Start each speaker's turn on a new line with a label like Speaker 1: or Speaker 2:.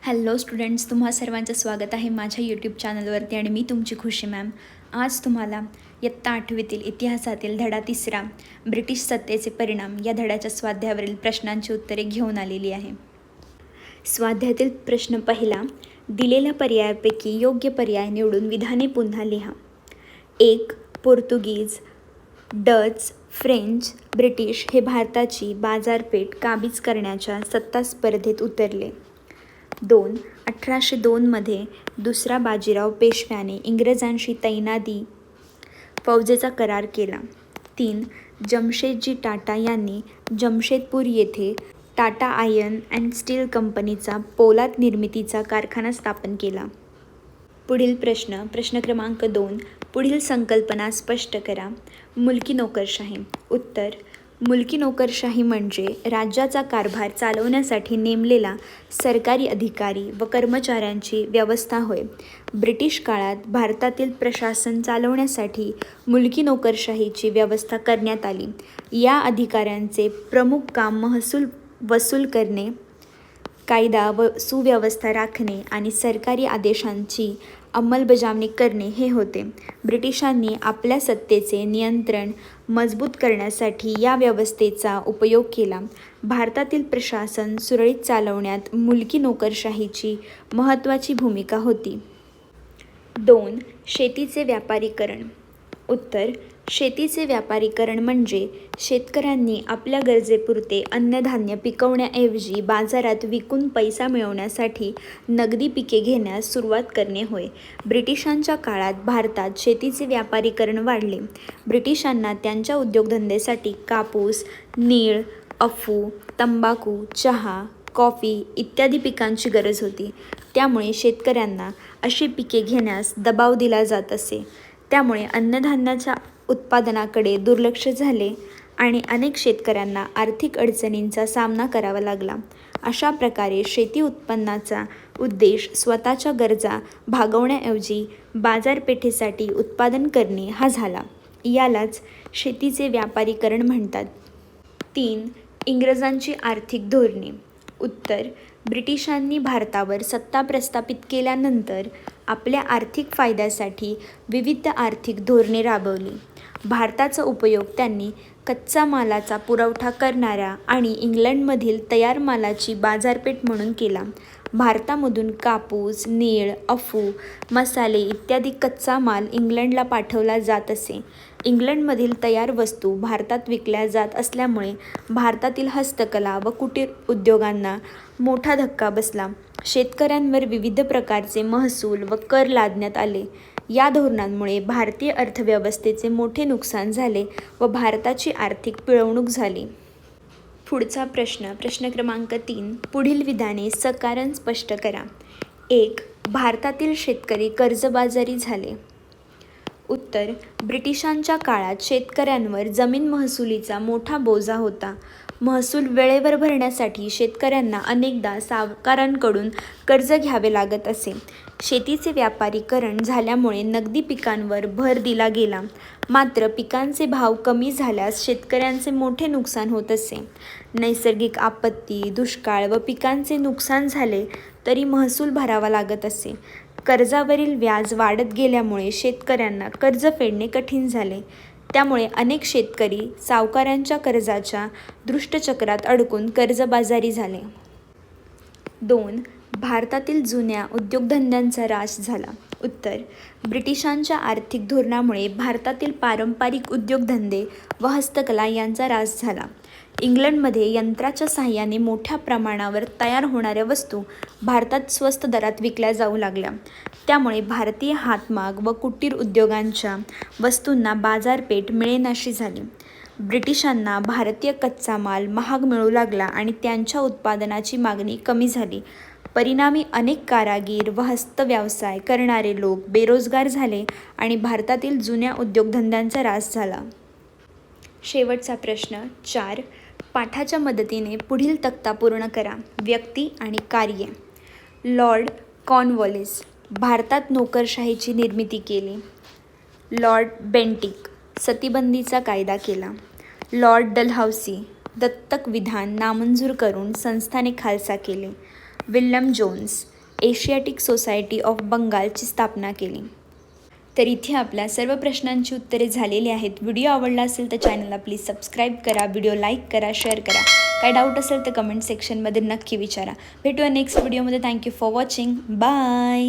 Speaker 1: Hello students, तुम्हा सर्वांचं स्वागत आहे माझ्या यूट्यूब चॅनलवरती आणि मी तुमची खुशी मॅम. आज तुम्हाला इयत्ता 8वीतील इतिहासातील धडा 3 ब्रिटिश सत्तेचे परिणाम या धड्याच्या स्वाध्यायावरील प्रश्नांची उत्तरे घेऊन आलेली आहे. स्वाध्यायातील प्रश्न पहिला, दिलेल्या पर्यायापैकी योग्य पर्याय निवडून विधाने पुन्हा लिहा. 1. पोर्तुगीज, डच, फ्रेंच, ब्रिटिश हे भारताची बाजारपेठ काबीज करण्याच्या सत्ता स्पर्धेत उतरले. 2. 1802 दुसरा बाजीराव पेशव्याने इंग्रजांशी तैनाती फौजेचा करार केला. 3. जमशेदजी टाटा यांनी जमशेदपूर येथे टाटा आयर्न अँड स्टील कंपनीचा पोलाद निर्मितीचा कारखाना स्थापन केला. पुढील प्रश्न क्रमांक 2. पुढील संकल्पना स्पष्ट करा. मुलकी नोकरशाही. उत्तर: मुलकी नोकरशाही म्हणजे राज्याचा कारभार चालवण्यासाठी नेमलेला सरकारी अधिकारी व कर्मचाऱ्यांची व्यवस्था होय. ब्रिटिश काळात भारतातील प्रशासन चालवण्यासाठी मुलकी नोकरशाहीची व्यवस्था करण्यात आली. या अधिकाऱ्यांचे प्रमुख काम महसूल वसूल करणे, कायदा व सुव्यवस्था राखणे आणि सरकारी आदेशांची अंमलबजावणी करणे हे होते. ब्रिटिशांनी आपल्या सत्तेचे नियंत्रण मजबूत करण्यासाठी या व्यवस्थेचा उपयोग केला. भारतातील प्रशासन सुरळीत चालवण्यात मुलकी नोकरशाहीची महत्त्वाची भूमिका होती. 2. शेतीचे व्यापारीकरण. उत्तर: शेतीचे व्यापारीकरण म्हणजे शेतकऱ्यांनी आपल्या गरजेपुरते अन्नधान्य पिकवण्याऐवजी बाजारात विकून पैसा मिळवण्यासाठी नगदी पिके घेण्यास सुरुवात करणे होय. ब्रिटिशांच्या काळात भारतात शेतीचे व्यापारीकरण वाढले. ब्रिटिशांना त्यांच्या उद्योगधंद्यासाठी कापूस, नीळ, अफू, तंबाखू, चहा, कॉफी इत्यादी पिकांची गरज होती. त्यामुळे शेतकऱ्यांना अशी पिके घेण्यास दबाव दिला जात असे. त्यामुळे अन्नधान्याच्या उत्पादनाकडे दुर्लक्ष झाले आणि अनेक शेतकऱ्यांना आर्थिक अडचणींचा सामना करावा लागला. अशा प्रकारे शेती उत्पन्नाचा उद्देश स्वतःच्या गरजा भागवण्याऐवजी बाजारपेठेसाठी उत्पादन करणे हा झाला. यालाच शेतीचे व्यापारीकरण म्हणतात. 3. इंग्रजांची आर्थिक धोरणे. उत्तर: ब्रिटिशांनी भारतावर सत्ता प्रस्थापित केल्यानंतर आपल्या आर्थिक फायद्यासाठी विविध आर्थिक धोरणे राबवली. भारताचा उपयोग त्यांनी कच्चा मालाचा पुरवठा करणाऱ्या आणि इंग्लंडमधील तयार मालाची बाजारपेठ म्हणून केला. भारतामधून कापूस, नीळ, अफू, मसाले इत्यादी कच्चा माल इंग्लंडला पाठवला जात असे. इंग्लंडमधील तयार वस्तू भारतात विकल्या जात असल्यामुळे भारतातील हस्तकला व कुटीर उद्योगांना मोठा धक्का बसला. शेतकऱ्यांवर विविध प्रकारचे महसूल व कर लादण्यात आले. या धोरणांमुळे भारतीय अर्थव्यवस्थेचे मोठे नुकसान झाले व भारताची आर्थिक पिळवणूक झाली. पुढचा प्रश्न क्रमांक 3. पुढील विधाने सकारण स्पष्ट करा. 1. भारतातील शेतकरी कर्जबाजारी झाले. उत्तर: ब्रिटिशांच्या काळात शेतकऱ्यांवर जमीन महसुलीचा मोठा बोजा होता. महसूल वेळेवर भरण्यासाठी शेतकऱ्यांना अनेकदा सावकारांकडून कर्ज घ्यावे लागत असे. शेतीचे व्यापारीकरण झाल्यामुळे नगदी पिकांवर भर दिला गेला. मात्र पिकांचे भाव कमी झाल्यास शेतकऱ्यांचे मोठे नुकसान होत असे. नैसर्गिक आपत्ती, दुष्काळ व पिकांचे नुकसान झाले तरी महसूल भरावा लागत असे. कर्जावरील व्याज वाढत गेल्यामुळे शेतकऱ्यांना कर्ज फेडणे कठीण झाले. त्यामुळे अनेक शेतकरी सावकारांच्या कर्जाच्या दुष्टचक्रात अडकून कर्जबाजारी झाले. 2. भारतातील जुन्या उद्योगधंद्यांचा ऱ्हास झाला. उत्तर: ब्रिटिशांच्या आर्थिक धोरणामुळे भारतातील पारंपरिक उद्योगधंदे व हस्तकला यांचा ऱ्हास झाला. इंग्लंडमध्ये यंत्राच्या साहाय्याने मोठ्या प्रमाणावर तयार होणाऱ्या वस्तू भारतात स्वस्त दरात विकल्या जाऊ लागल्या. त्यामुळे भारतीय हातमाग व कुटीर उद्योगांच्या वस्तूंना बाजारपेठ मिळेनाशी झाली. ब्रिटिशांना भारतीय कच्चा माल महाग मिळू लागला आणि त्यांच्या उत्पादनाची मागणी कमी झाली. परिणामी अनेक कारागीर व हस्तव्यवसाय करणारे लोक बेरोजगार झाले आणि भारतातील जुन्या उद्योगधंद्यांचा ऱ्हास झाला. शेवटचा प्रश्न 4. पाठाच्या मदतीने पुढील तक्ता पूर्ण करा. व्यक्ती आणि कार्ये. लॉर्ड कॉर्नवॉलिस भारतात नोकरशाहीची निर्मिती केली. लॉर्ड बेंटिक सतीबंदीचा कायदा केला. लॉर्ड डलहौसी दत्तक विधान नामंजूर करून संस्थाने खालसा केले. William Jones Asiatic Society of बंगालची स्थापना केली? तर इथे आपल्या सर्व प्रश्नांची उत्तरे झालेली आहेत. व्हिडिओ आवडला असेल तर चॅनलला प्लीज सबस्क्राईब करा, व्हिडिओ लाईक करा, शेअर करा. काय डाऊट असेल तर कमेंट सेक्शनमध्ये नक्की विचारा. भेटूया नेक्स्ट व्हिडिओमध्ये. Thank you for watching. बाय.